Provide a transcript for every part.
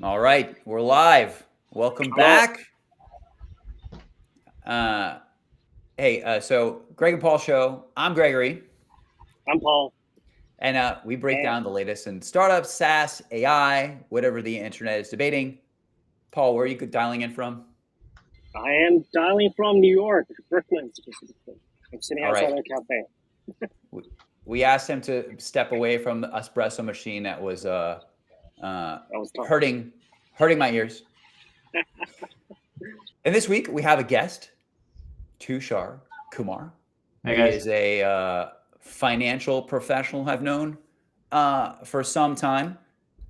All right, we're live. Welcome Hello, back. Uh, so Greg and Paul show. I'm Gregory, I'm Paul, and we break and down the latest in startups, SaaS, AI, whatever the internet is debating. Paul, where are you dialing in from? I am dialing from New York, Brooklyn specifically. I'm sitting All outside right. of a cafe. We, we asked him to step away from the espresso machine that was That was tough. hurting my ears. And this week we have a guest, Tushar Kumar. Hey He guys. is a financial professional I've known for some time.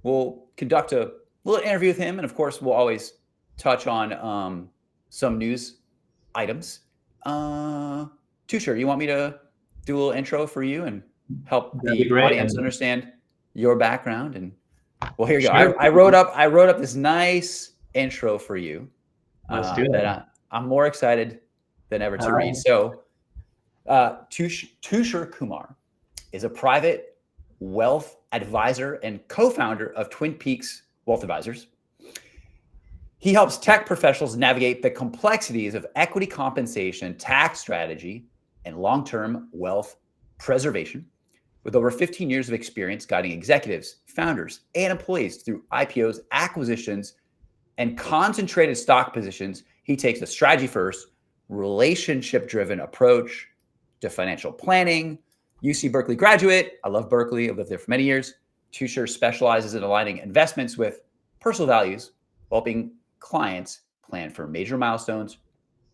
We'll conduct a little interview with him, and of course, we'll always touch on some news items. Tushar, you want me to do a little intro for you and help That'd be the great. audience And understand your background? And well, here you go. sure, I wrote up this nice intro for you let's do that it. I'm more excited than ever All to read. right. So, Tushar Kumar is a private wealth advisor and co-founder of Twin Peaks Wealth Advisors. He helps tech professionals navigate the complexities of equity compensation, tax strategy, and long-term wealth preservation. With over 15 years of experience guiding executives, founders, and employees through IPOs, acquisitions, and concentrated stock positions, he takes a strategy first, relationship driven approach to financial planning. UC Berkeley graduate. I love Berkeley. I've lived there for many years. Tushar specializes in aligning investments with personal values, helping clients plan for major milestones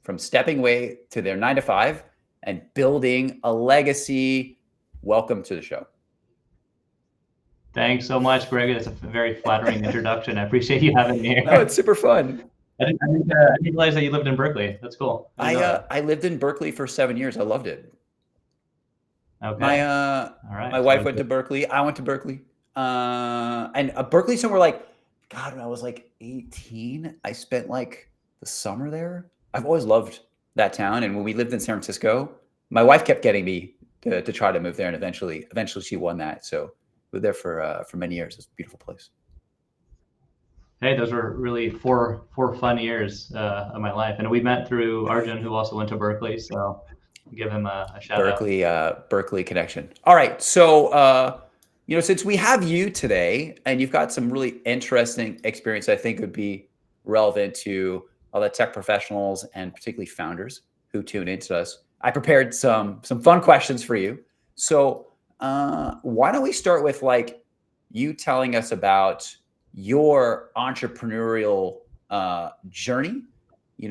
from stepping away to their 9 to 5 and building a legacy. Welcome to the show. Thanks so much, Greg. That's a very flattering introduction. I appreciate you having me No, here. it's super fun. I didn't realize that you lived in Berkeley. That's cool. I didn't know that. I lived in Berkeley for 7 years. I loved it. My Okay. All my right. So wife went to Berkeley. I went to Berkeley. And Berkeley somewhere like, God, when I was like 18, I spent like the summer there. I've always loved that town. And when we lived in San Francisco, my wife kept getting me to try to move there, and eventually she won that. So we lived there for many years. It's a beautiful place. hey, those were really four fun years of my life, and we met through Arjun, who also went to Berkeley. So give him a shout out. Berkeley connection. All right, so since we have you today, and you've got some really interesting experience, I think would be relevant to all the tech professionals and particularly founders who tune into us. I prepared some fun questions for you. So why don't we start with like you telling us about your entrepreneurial journey.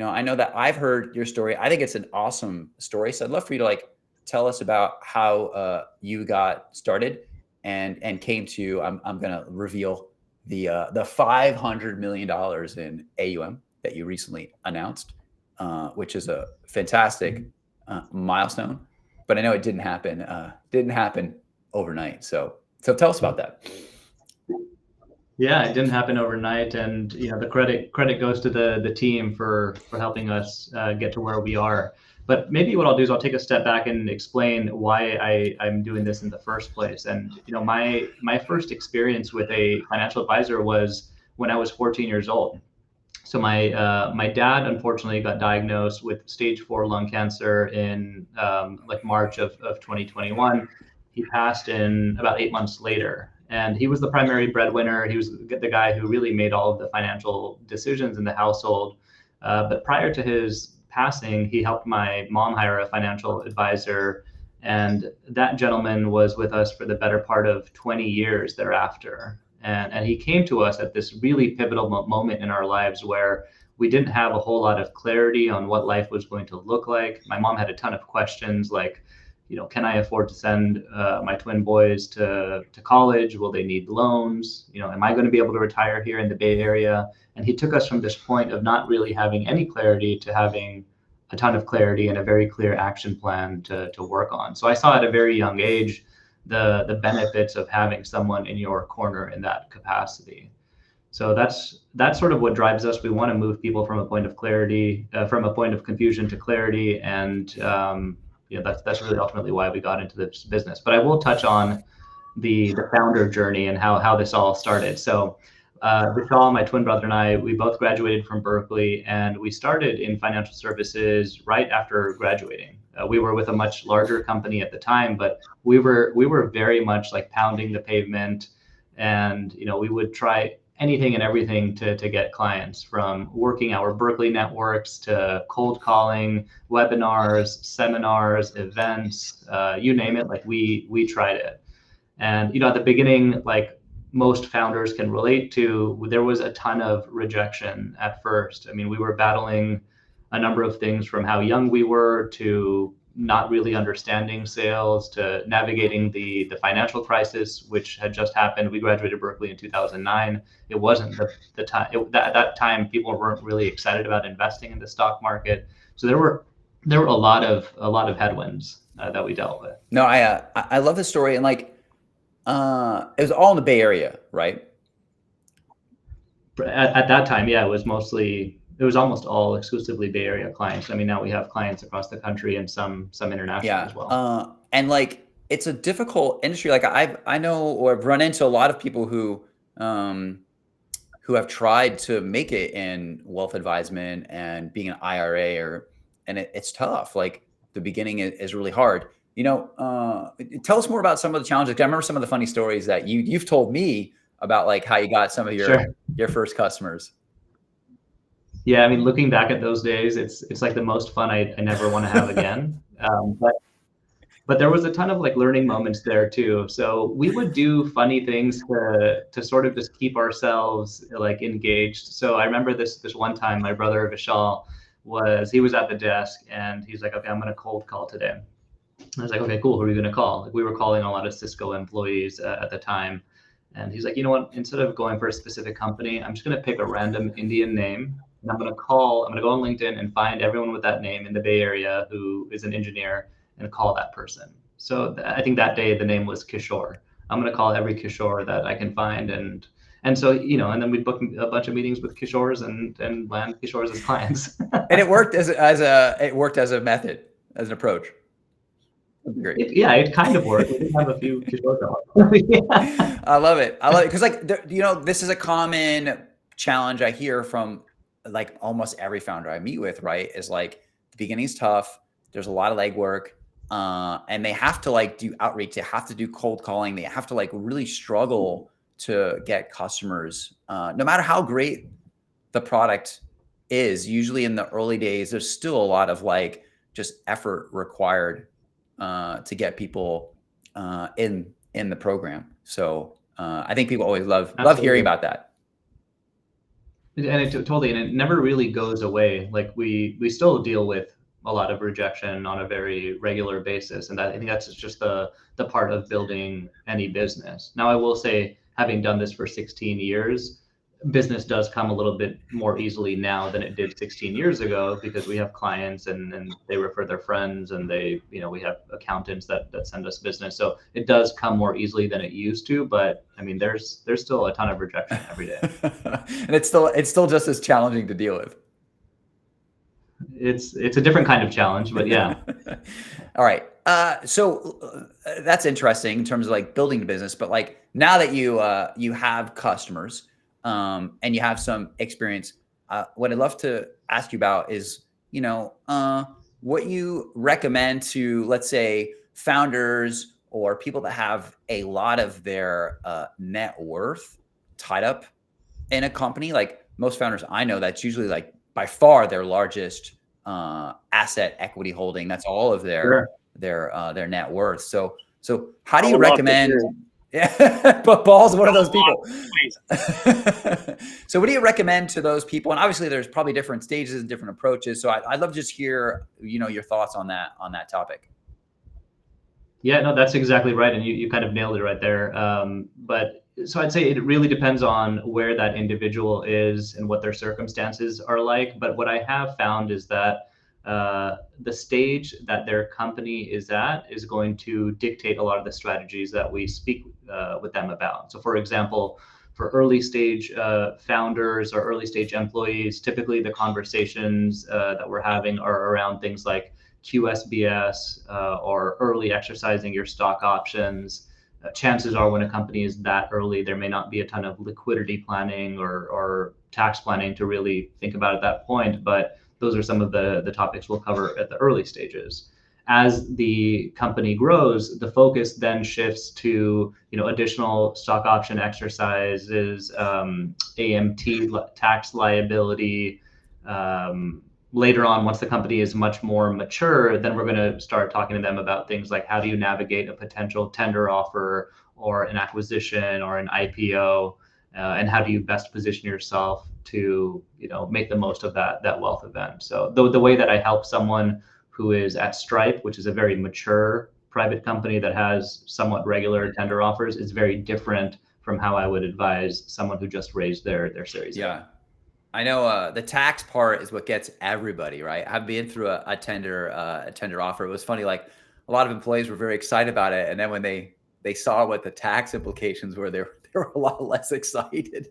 I know that I've heard your story. I think it's an awesome story. So I'd love for you to like tell us about how you got started and came to. I'm gonna reveal the $500 million in AUM that you recently announced, which is a fantastic milestone. But I know it didn't happen overnight. So tell us about that. Yeah, it didn't happen overnight, and the credit goes to the team for helping us get to where we are. But maybe what I'll do is I'll take a step back and explain why I'm doing this in the first place. And my first experience with a financial advisor was when I was 14 years old. So my dad unfortunately got diagnosed with stage 4 lung cancer in like March of 2021. He passed in about 8 months later, and he was the primary breadwinner. He was the guy who really made all of the financial decisions in the household. But prior to his passing, he helped my mom hire a financial advisor, and that gentleman was with us for the better part of 20 years thereafter. And he came to us at this really pivotal moment in our lives where we didn't have a whole lot of clarity on what life was going to look like. My mom had a ton of questions like, can I afford to send my twin boys to college? Will they need loans? Am I going to be able to retire here in the Bay Area? And he took us from this point of not really having any clarity to having a ton of clarity and a very clear action plan to work on. So I saw at a very young age the benefits of having someone in your corner in that capacity. So that's sort of what drives us. We want to move people from a point of clarity, from a point of confusion to clarity, and that's really ultimately why we got into this business. But I will touch on the founder journey and how this all started. So Vishal, my twin brother, and I, we both graduated from Berkeley, and we started in financial services right after graduating. We were with a much larger company at the time, but we were very much like pounding the pavement, and we would try anything and everything to get clients, from working our Berkeley networks to cold calling, webinars, seminars, events, you name it. Like we tried it. And at the beginning, like most founders can relate to, there was a ton of rejection at first. I mean, we were battling a number of things, from how young we were to not really understanding sales to navigating the financial crisis, which had just happened. We graduated Berkeley in 2009. It wasn't the time at that time people weren't really excited about investing in the stock market. So there were a lot of headwinds that we dealt with. No, I love the story, and like it was all in the Bay Area, right? At that time, yeah, it was almost all exclusively Bay Area clients. I mean, now we have clients across the country and some international as well. And like it's a difficult industry. Like I know, or I've run into a lot of people who have tried to make it in wealth advisement and being an IRA, and it's tough. Like the beginning is really hard. Tell us more about some of the challenges. I remember some of the funny stories that you've told me about, like how you got some of your first customers. Yeah, I mean, looking back at those days, it's like the most fun I never want to have again. But there was a ton of like learning moments there too. So we would do funny things to sort of just keep ourselves like engaged. So I remember this one time, my brother Vishal he was at the desk, and he's like, okay, I'm going to cold call today. I was like, okay, cool. Who are you going to call? Like, we were calling a lot of Cisco employees at the time. And he's like, you know what? Instead of going for a specific company, I'm just going to pick a random Indian name. And I'm going to go on LinkedIn and find everyone with that name in the Bay Area who is an engineer, and call that person. So I think that day the name was Kishore. I'm going to call every Kishore that I can find. And so, and then we'd book a bunch of meetings with Kishores and land Kishores as clients. And it worked as a method, as an approach. Great. It kind of worked. We did have a few Kishore. Yeah. I love it because like this is a common challenge I hear from like almost every founder I meet with. Right, is like the beginning's tough. There's a lot of legwork, and they have to like do outreach. They have to do cold calling. They have to like really struggle to get customers. No matter how great the product is, usually in the early days, there's still a lot of like just effort required to get people in the program. So I think people always love hearing about that. And it never really goes away. Like we still deal with a lot of rejection on a very regular basis, and I think that's just the part of building any business. Now, I will say, having done this for 16 years, business does come a little bit more easily now than it did 16 years ago, because we have clients and they refer their friends, and we have accountants that send us business. So it does come more easily than it used to, but I mean, there's still a ton of rejection every day. And it's still just as challenging to deal with. It's a different kind of challenge, but yeah. All right. So that's interesting in terms of like building the business, but like now that you have customers, and you have some experience, what I'd love to ask you about is, what you recommend to, let's say, founders or people that have a lot of their net worth tied up in a company. Like most founders I know, that's usually like by far their largest asset equity holding. That's all of their net worth. So how do you recommend? Yeah, but Paul's one of those people. So what do you recommend to those people? And obviously there's probably different stages and different approaches. So I'd love to just hear, your thoughts on that topic. Yeah, no, that's exactly right. And you kind of nailed it right there. But so I'd say it really depends on where that individual is and what their circumstances are like. But what I have found is that the stage that their company is at is going to dictate a lot of the strategies that we speak with them about. So for example, for early stage founders or early stage employees, typically the conversations that we're having are around things like QSBS or early exercising your stock options. chances are when a company is that early, there may not be a ton of liquidity planning or tax planning to really think about at that point. But those are some of the topics we'll cover at the early stages. As the company grows, the focus then shifts to additional stock option exercises, AMT tax liability. Later on, once the company is much more mature, then we're going to start talking to them about things like how do you navigate a potential tender offer or an acquisition or an IPO, and how do you best position yourself to make the most of that wealth event. So the way that I help someone who is at Stripe, which is a very mature private company that has somewhat regular tender offers, is very different from how I would advise someone who just raised their Series A. Yeah. I know the tax part is what gets everybody, right? I've been through a tender offer. It was funny, like a lot of employees were very excited about it, and then when they saw what the tax implications were, they were a lot less excited.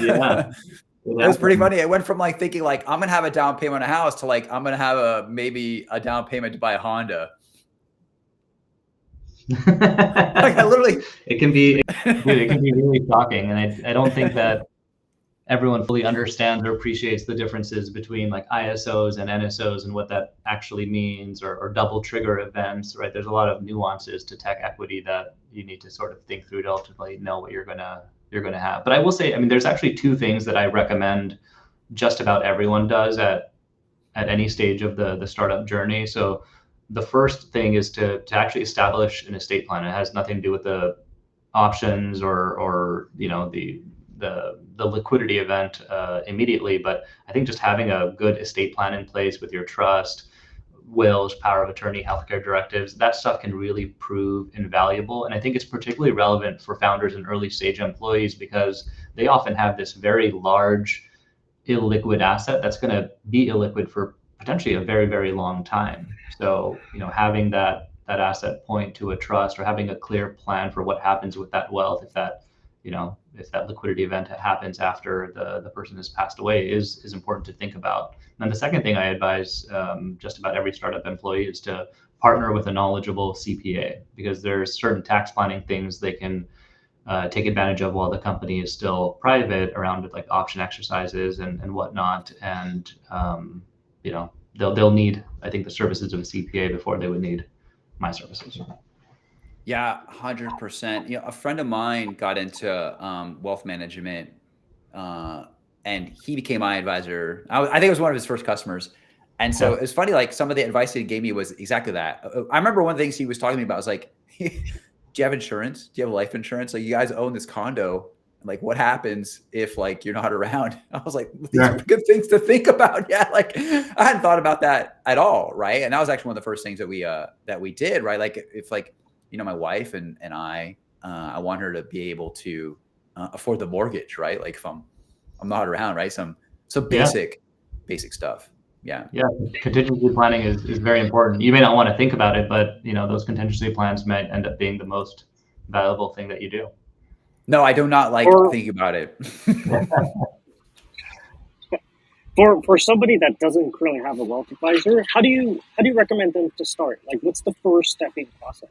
Yeah. It was pretty funny. It went from like thinking like I'm gonna have a down payment on a house to like I'm gonna have maybe a down payment to buy a Honda. Like I literally, it can be really shocking, and I don't think that everyone fully understands or appreciates the differences between like ISOs and NSOs and what that actually means, or double trigger events, right? There's a lot of nuances to tech equity that you need to sort of think through to ultimately know what you're gonna have. But I will say, I mean, there's actually two things that I recommend just about everyone does at any stage of the startup journey. So the first thing is to actually establish an estate plan. It has nothing to do with the options or the liquidity event immediately, but I think just having a good estate plan in place with your trust, wills, power of attorney, healthcare directives, that stuff can really prove invaluable. And I think it's particularly relevant for founders and early stage employees because they often have this very large illiquid asset that's going to be illiquid for potentially a very, very long time. So, having that asset point to a trust or having a clear plan for what happens with that wealth, if that liquidity event happens after the person has passed away, is important to think about. And the second thing I advise just about every startup employee is to partner with a knowledgeable CPA, because there's certain tax planning things they can take advantage of while the company is still private around like option exercises and whatnot. And they'll need, I think, the services of a CPA before they would need my services. Yeah, 100%. A friend of mine got into wealth management, and he became my advisor. I think it was one of his first customers. And so it's funny, like some of the advice he gave me was exactly that. I remember one of the things he was talking to me about was like, do you have insurance? Do you have life insurance? Like, you guys own this condo. Like, what happens if like you're not around? I was like, these are good things to think about. Yeah, like I hadn't thought about that at all, right? And that was actually one of the first things that we did, right? Like if like my wife and I want her to be able to afford the mortgage, right? Like if I'm not around, right? Some basic stuff. Yeah. Yeah. Contingency planning is very important. You may not want to think about it, but those contingency plans might end up being the most valuable thing that you do. No, I do not like thinking about it. For somebody that doesn't currently have a wealth advisor, how do you recommend them to start? Like, what's the first stepping process?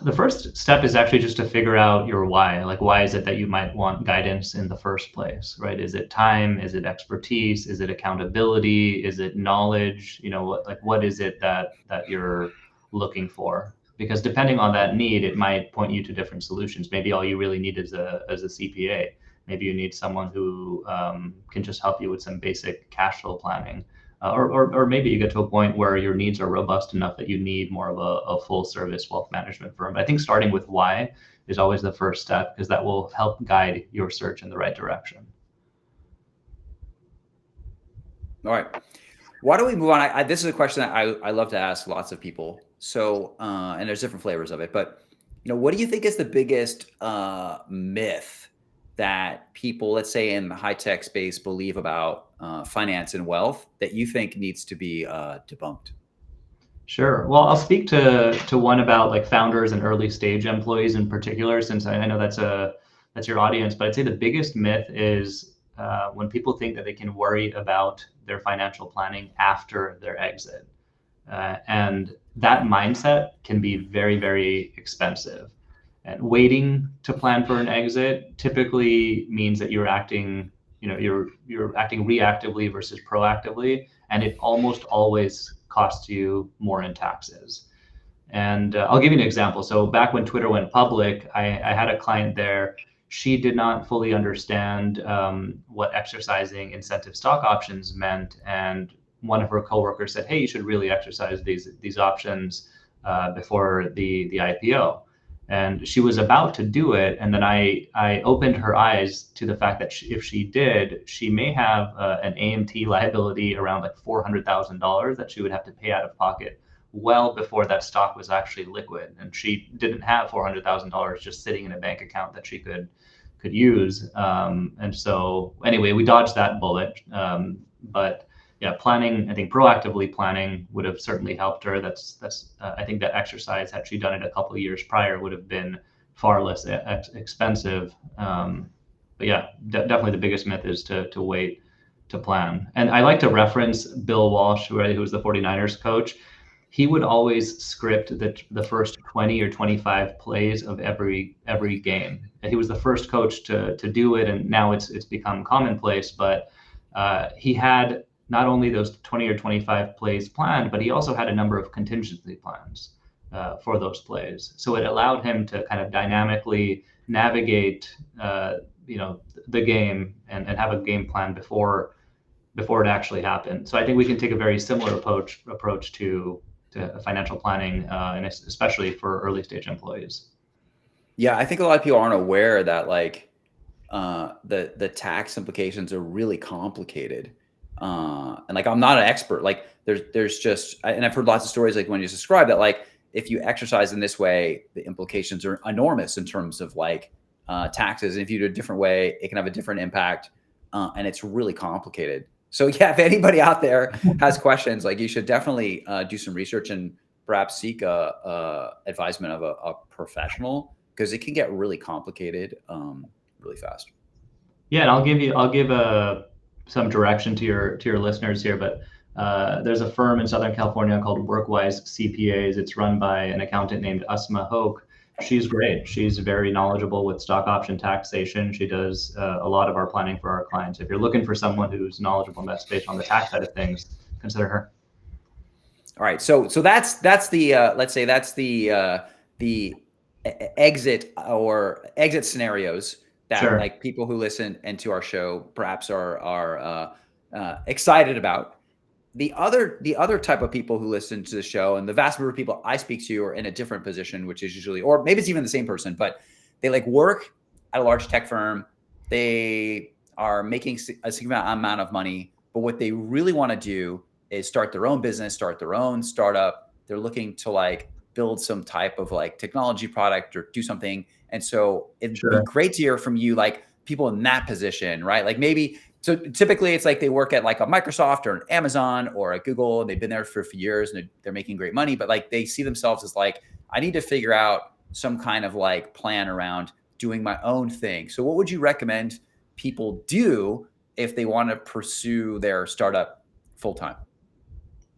The first step is actually just to figure out your why. Like, why is it that you might want guidance in the first place, right? Is it time? Is it expertise? Is it accountability? Is it knowledge? What is it that you're looking for? Because depending on that need, it might point you to different solutions. Maybe all you really need is a CPA. Maybe you need someone who can just help you with some basic cash flow planning. Or maybe you get to a point where your needs are robust enough that you need more of a full service wealth management firm. But I think starting with why is always the first step, because that will help guide your search in the right direction. All right. Why don't we move on? This is a question that I love to ask lots of people. So, and there's different flavors of it, but what do you think is the biggest myth that people, let's say in the high tech space, believe about finance and wealth that you think needs to be debunked? Sure. Well, I'll speak to one about like founders and early stage employees in particular, since I know that's your audience. But I'd say the biggest myth is when people think that they can worry about their financial planning after their exit. And that mindset can be very, very expensive. And waiting to plan for an exit typically means that you're acting, you're acting reactively versus proactively, and it almost always costs you more in taxes. And I'll give you an example. So back when Twitter went public, I had a client there. She did not fully understand what exercising incentive stock options meant, and one of her coworkers said, "Hey, you should really exercise these options before the IPO." And she was about to do it, and then I opened her eyes to the fact that if she did, she may have an AMT liability around like $400,000 that she would have to pay out of pocket well before that stock was actually liquid. And she didn't have $400,000 just sitting in a bank account that she could use. And so anyway, we dodged that bullet. But yeah, planning, I think proactively planning would have certainly helped her. That's I think that exercise, had she done it a couple of years prior, would have been far less expensive. But yeah, definitely the biggest myth is to wait to plan. And I like to reference Bill Walsh, who was the 49ers coach. He would always script the first 20 or 25 plays of every game. And he was the first coach to do it, and now it's become commonplace. But he had not only those 20 or 25 plays planned, but he also had a number of contingency plans for those plays. So it allowed him to kind of dynamically navigate, the game and have a game plan before it actually happened. So I think we can take a very similar approach to financial planning, and especially for early stage employees. Yeah, I think a lot of people aren't aware that like the tax implications are really complicated. And like I'm not an expert. Like there's just, and I've heard lots of stories like when you describe that, like if you exercise in this way, the implications are enormous in terms of like taxes. And if you do it a different way, it can have a different impact, and it's really complicated. So yeah, if anybody out there has questions, like you should definitely do some research and perhaps seek advisement of a professional, because it can get really complicated really fast. Yeah, and I'll give some direction to your listeners here, but there's a firm in Southern California called Workwise CPAs. It's run by an accountant named Asma Hoke. She's great. She's very knowledgeable with stock option taxation. She does a lot of our planning for our clients. If you're looking for someone who's knowledgeable in that space on the tax side of things, consider her. All right. So that's the let's say that's the exit or exit scenarios that Sure. like people who listen into our show perhaps are excited about. The other type of people who listen to the show, and the vast majority of people I speak to, are in a different position, which is usually, or maybe it's even the same person, but they like work at a large tech firm. They are making a significant amount of money, but what they really want to do is start their own business, start their own startup. They're looking to like build some type of like technology product or do something. And so it'd be great to hear from you, like people in that position, right? Like maybe, so typically it's like they work at like a Microsoft or an Amazon or a Google, and they've been there for a few years and they're making great money, but like they see themselves as like, I need to figure out some kind of like plan around doing my own thing. So what would you recommend people do if they want to pursue their startup full-time?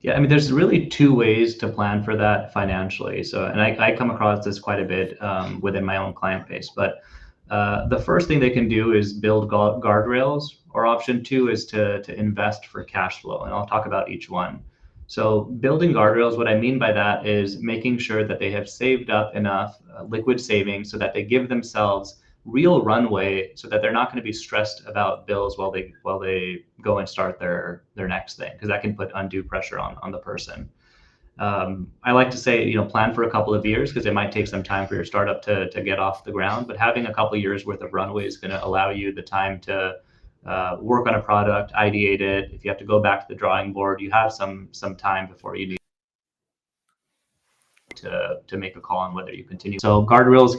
Yeah, I mean, there's really two ways to plan for that financially. So, and I come across this quite a bit within my own client base. But the first thing they can do is build guardrails, or option two is to invest for cash flow. And I'll talk about each one. So building guardrails, what I mean by that is making sure that they have saved up enough liquid savings so that they give themselves real runway, so that they're not going to be stressed about bills while they go and start their next thing, because that can put undue pressure on the person. I like to say, plan for a couple of years, because it might take some time for your startup to get off the ground, but having a couple of years worth of runway is going to allow you the time to work on a product, ideate it. If you have to go back to the drawing board, you have some time before you need to make a call on whether you continue. So guardrails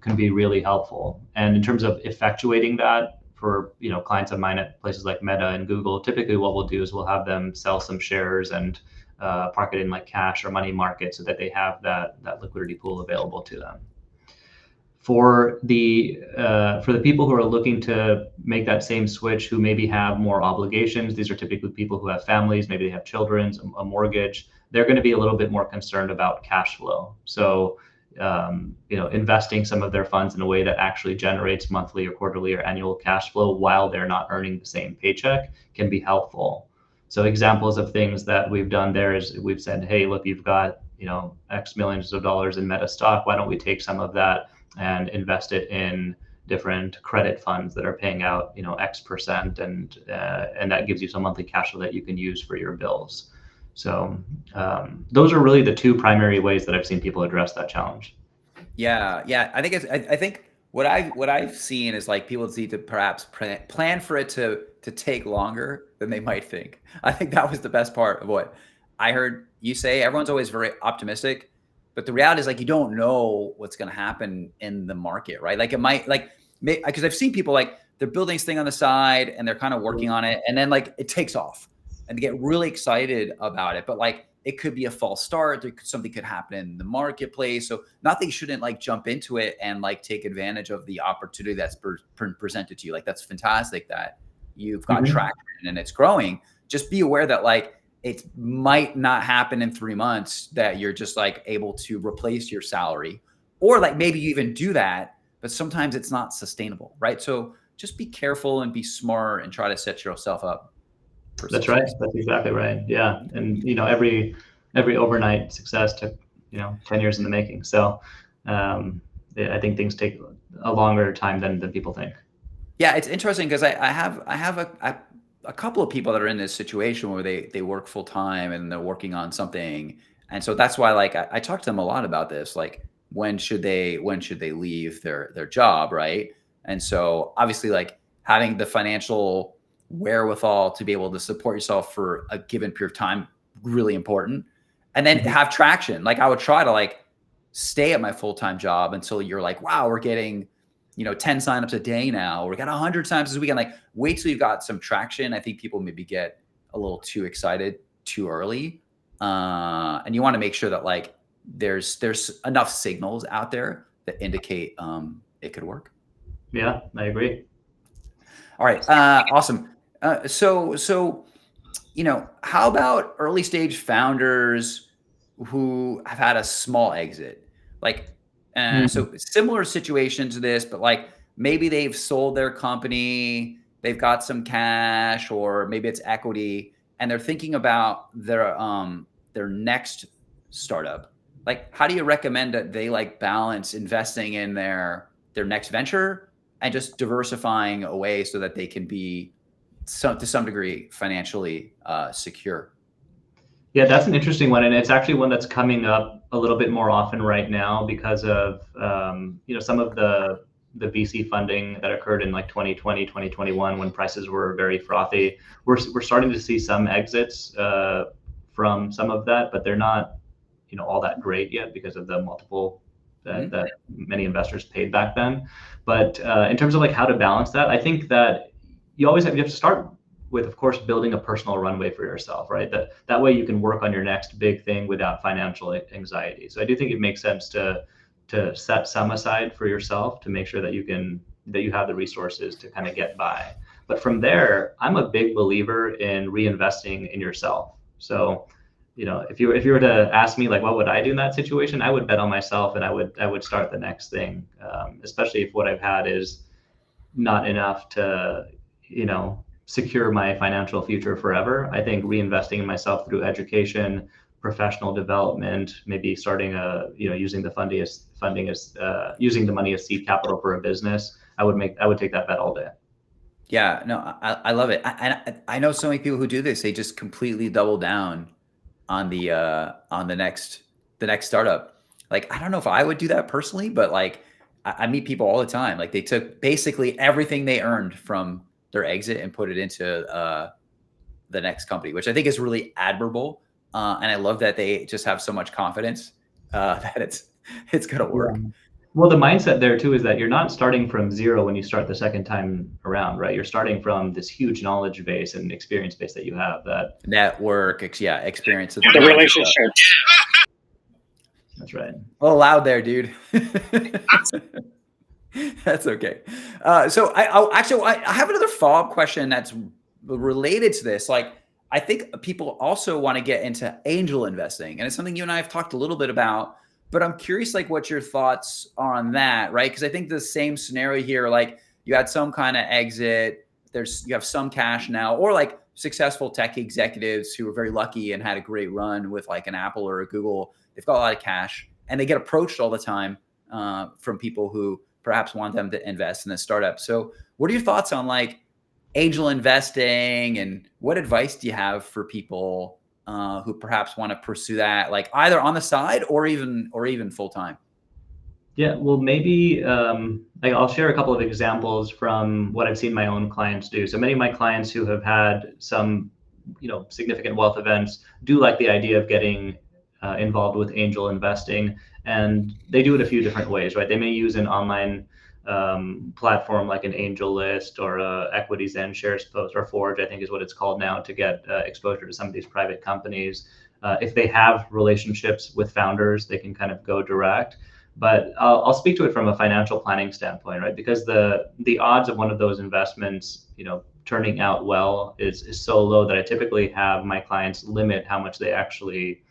can be really helpful. And in terms of effectuating that for clients of mine at places like Meta and Google, typically what we'll do is we'll have them sell some shares and park it in like cash or money market, so that they have that liquidity pool available to them. For the people who are looking to make that same switch, who maybe have more obligations, these are typically people who have families, maybe they have children, a mortgage. they're going to be a little bit more concerned about cash flow. So, investing some of their funds in a way that actually generates monthly or quarterly or annual cash flow while they're not earning the same paycheck can be helpful. So examples of things that we've done there is we've said, hey, look, you've got, X millions of dollars in Meta stock. Why don't we take some of that and invest it in different credit funds that are paying out, X%, and that gives you some monthly cash flow that you can use for your bills. So those are really the two primary ways that I've seen people address that challenge. Yeah, I think I think what I've seen is like people need to perhaps plan for it to take longer than they might think. I think that was the best part of what I heard you say. Everyone's always very optimistic, but the reality is like you don't know what's going to happen in the market, right? Like it might because I've seen people like they're building this thing on the side and they're kind of working on it, and then like it takes off and they get really excited about it, but like it could be a false start. Something could happen in the marketplace. So not that you shouldn't like jump into it and like take advantage of the opportunity that's presented to you. Like that's fantastic that you've got traction and it's growing. Just be aware that like it might not happen in 3 months that you're just like able to replace your salary, or like maybe you even do that, but sometimes it's not sustainable, right? So just be careful and be smart and try to set yourself up. That's right. That's exactly right. Yeah. And, every overnight success took, 10 years in the making. So I think things take a longer time than people think. Yeah. It's interesting because I have a couple of people that are in this situation where they work full time and they're working on something. And so that's why like I talk to them a lot about this, like when should they leave their job, right? And so obviously like having the financial wherewithal to be able to support yourself for a given period of time, really important. And then have traction. Like I would try to like stay at my full-time job until you're like, wow, we're getting, 10 signups a day now. We got 100 signups this weekend. Like wait till you've got some traction. I think people maybe get a little too excited too early. And you want to make sure that like there's enough signals out there that indicate it could work. Yeah, I agree. All right. Awesome. So, how about early stage founders who have had a small exit? Like, so similar situation to this, but like maybe they've sold their company, they've got some cash, or maybe it's equity, and they're thinking about their next startup. Like, how do you recommend that they like balance investing in their next venture and just diversifying away so that they can be to some degree financially secure? Yeah, that's an interesting one, and it's actually one that's coming up a little bit more often right now because of some of the VC funding that occurred in like 2020, 2021 when prices were very frothy. We're starting to see some exits from some of that, but they're not all that great yet because of the multiple that many investors paid back then. But in terms of like how to balance that, I think that you have to start with, of course, building a personal runway for yourself, right? That way you can work on your next big thing without financial anxiety. So I do think it makes sense to set some aside for yourself to make sure that you have the resources to kind of get by. But from there, I'm a big believer in reinvesting in yourself. So if you were to ask me like what would I do in that situation, I would bet on myself and I would start the next thing, especially if what I've had is not enough to secure my financial future forever. I think reinvesting in myself through education, professional development, maybe starting using the using the money as seed capital for a business, I would take that bet all day. Yeah, no, I love it. I know so many people who do this. They just completely double down on the next startup. Like, I don't know if I would do that personally, but like I meet people all the time. Like they took basically everything they earned from their exit and put it into the next company, which I think is really admirable. And I love that they just have so much confidence that it's going to work. Yeah. Well, the mindset there too is that you're not starting from zero when you start the second time around, right? You're starting from this huge knowledge base and experience base that you have. That network, experience, the relationship. That's right. Well, loud there, dude. That's okay. So I have another follow-up question that's related to this. Like, I think people also want to get into angel investing, and it's something you and I have talked a little bit about. But I'm curious, like, what your thoughts are on that, right? Because I think the same scenario here, like, you had some kind of exit, you have some cash now, or like successful tech executives who were very lucky and had a great run with like an Apple or a Google. They've got a lot of cash, and they get approached all the time from people who perhaps want them to invest in a startup. So, what are your thoughts on like angel investing, and what advice do you have for people who perhaps want to pursue that, like either on the side or even full time? Yeah, well, maybe like I'll share a couple of examples from what I've seen my own clients do. So many of my clients who have had some, significant wealth events do like the idea of getting involved with angel investing, and they do it a few different ways, right? They may use an online platform like an Angel List or Equities and Shares Post, or Forge, I think is what it's called now, to get exposure to some of these private companies. If they have relationships with founders, they can kind of go direct. But I'll speak to it from a financial planning standpoint, right? Because the odds of one of those investments, turning out well is so low that I typically have my clients limit how much they actually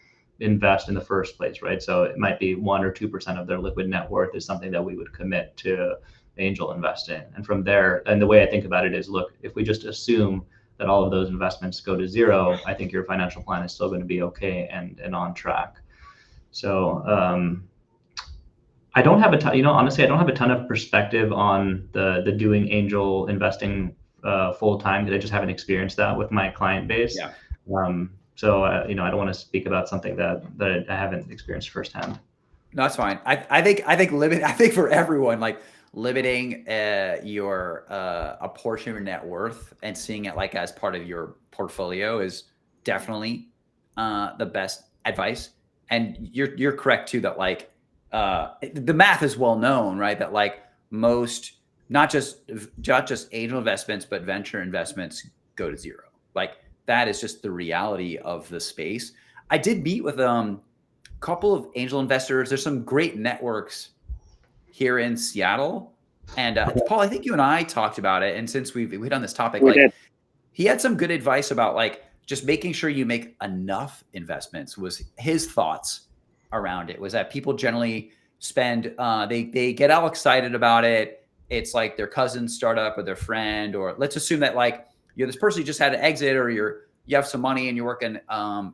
invest in the first place, right? So it might be 1 or 2% of their liquid net worth is something that we would commit to angel investing. And from there, and the way I think about it is, look, if we just assume that all of those investments go to zero, I think your financial plan is still going to be okay and on track. So I don't have a ton, honestly, I don't have a ton of perspective on the doing angel investing full time, because I just haven't experienced that with my client base. Yeah. So I don't want to speak about something that I haven't experienced firsthand. No, that's fine. I think for everyone, like limiting a portion of your net worth and seeing it like as part of your portfolio is definitely the best advice. And you're correct too, that like the math is well known, right? That like most, not just angel investments, but venture investments go to zero. Like that is just the reality of the space. I did meet with couple of angel investors. There's some great networks here in Seattle. And Paul, I think you and I talked about it. And since we've hit on this topic, he had some good advice about like just making sure you make enough investments. Was his thoughts around it was that people generally spend, they get all excited about it. It's like their cousin's startup or their friend, or let's assume that like you're this person who just had an exit, or you have some money and you work in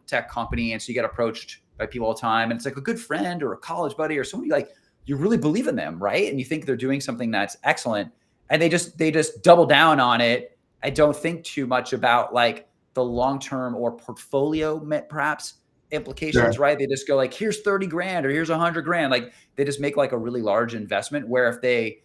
tech company. And so you get approached by people all the time, and it's like a good friend or a college buddy or somebody like you really believe in them, right? And you think they're doing something that's excellent, and they just double down on it and don't think too much about like the long-term or portfolio perhaps implications, right? They just go like, here's 30 grand or here's 100 grand. Like they just make like a really large investment, where if they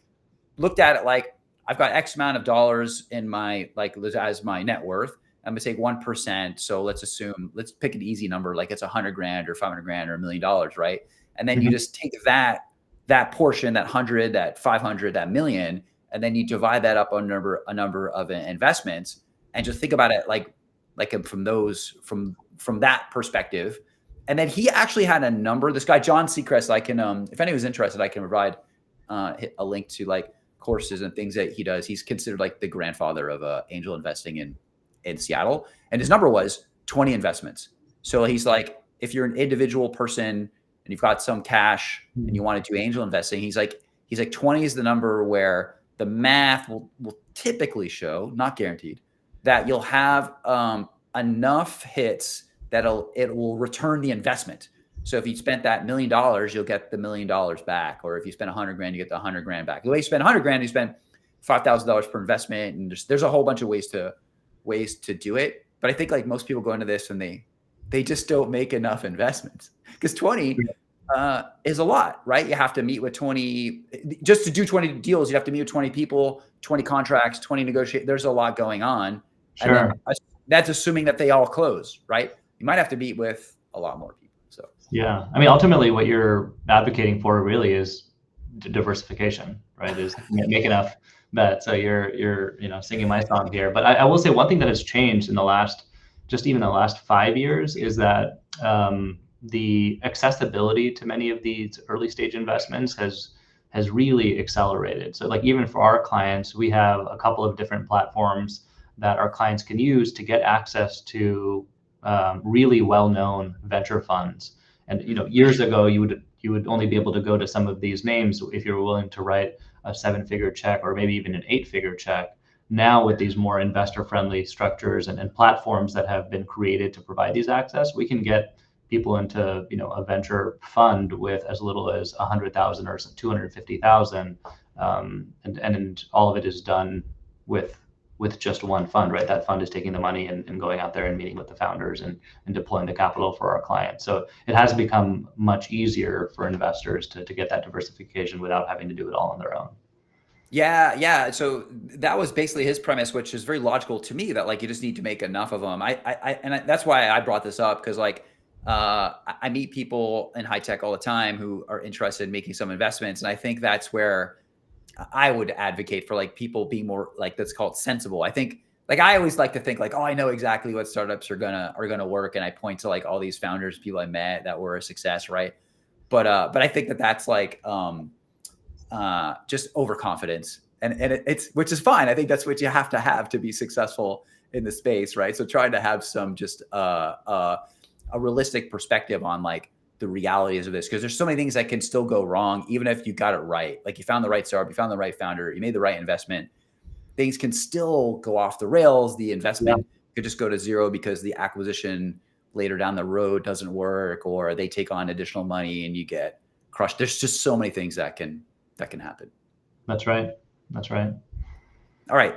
looked at it like, I've got X amount of dollars in my, like as my net worth, I'm gonna take 1%. So let's pick an easy number, like it's 100 grand or 500 grand or $1 million, right? And then you just take that portion, that 100, that 500, that million, and then you divide that up on a number of investments, and just think about it like from that perspective. And then he actually had a number. This guy John Seacrest, I can if anyone's interested, I can provide a link to like courses and things that he does. He's considered like the grandfather of angel investing in Seattle. And his number was 20 investments. So he's like, if you're an individual person and you've got some cash and you want to do angel investing, he's like 20 is the number where the math will typically show, not guaranteed, that you'll have enough hits that it will return the investment. So if you spent that $1 million, you'll get the $1 million back. Or if you spend 100 grand, you get the 100 grand back. The way you spend 100 grand, you spend $5,000 per investment. And there's a whole bunch of ways to do it. But I think like most people go into this and they just don't make enough investments, because 20 is a lot, right? You have to meet with 20, just to do 20 deals, you have to meet with 20 people, 20 contracts, 20 negotiate. There's a lot going on. Sure. And then that's assuming that they all close, right? You might have to meet with a lot more people. So yeah, I mean, ultimately what you're advocating for really is diversification, right? Is make enough bets. So you're singing my song here. But I will say one thing that has changed in the last 5 years is that the accessibility to many of these early stage investments has really accelerated. So like even for our clients, we have a couple of different platforms that our clients can use to get access to really well-known venture funds. And years ago, you would only be able to go to some of these names if you were willing to write a 7-figure check or maybe even an 8-figure check. Now, with these more investor-friendly structures and platforms that have been created to provide these access, we can get people into a venture fund with as little as 100,000 or 250,000, and all of it is done with just one fund, right? That fund is taking the money and going out there and meeting with the founders and deploying the capital for our clients. So it has become much easier for investors to get that diversification without having to do it all on their own. Yeah. So that was basically his premise, which is very logical to me, that like you just need to make enough of them. That's why I brought this up, because like I meet people in high tech all the time who are interested in making some investments, and I think that's where I would advocate for like people being more like, that's called sensible. I think like I always like to think like, oh, I know exactly what startups are gonna work, and I point to like all these founders, people I met that were a success, right? But I think that's like just overconfidence, and it's, which is fine. I think that's what you have to be successful in the space, right? So trying to have some just a realistic perspective on like the realities of this, because there's so many things that can still go wrong, even if you got it right. Like you found the right startup, you found the right founder, you made the right investment, things can still go off the rails. The investment could just go to zero because the acquisition later down the road doesn't work, or they take on additional money and you get crushed. There's just so many things that can happen. That's right. All right.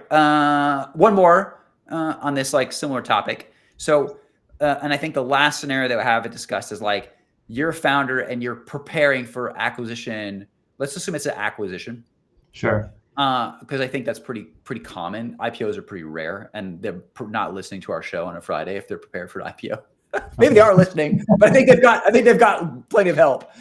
One more on this like similar topic. So, and I think the last scenario that we haven't discussed is like you're a founder and you're preparing for acquisition. Let's assume it's an acquisition. Sure. Because I think that's pretty common. IPOs are pretty rare, and they're not listening to our show on a Friday if they're prepared for an IPO. Maybe they are listening, but I think they've got plenty of help.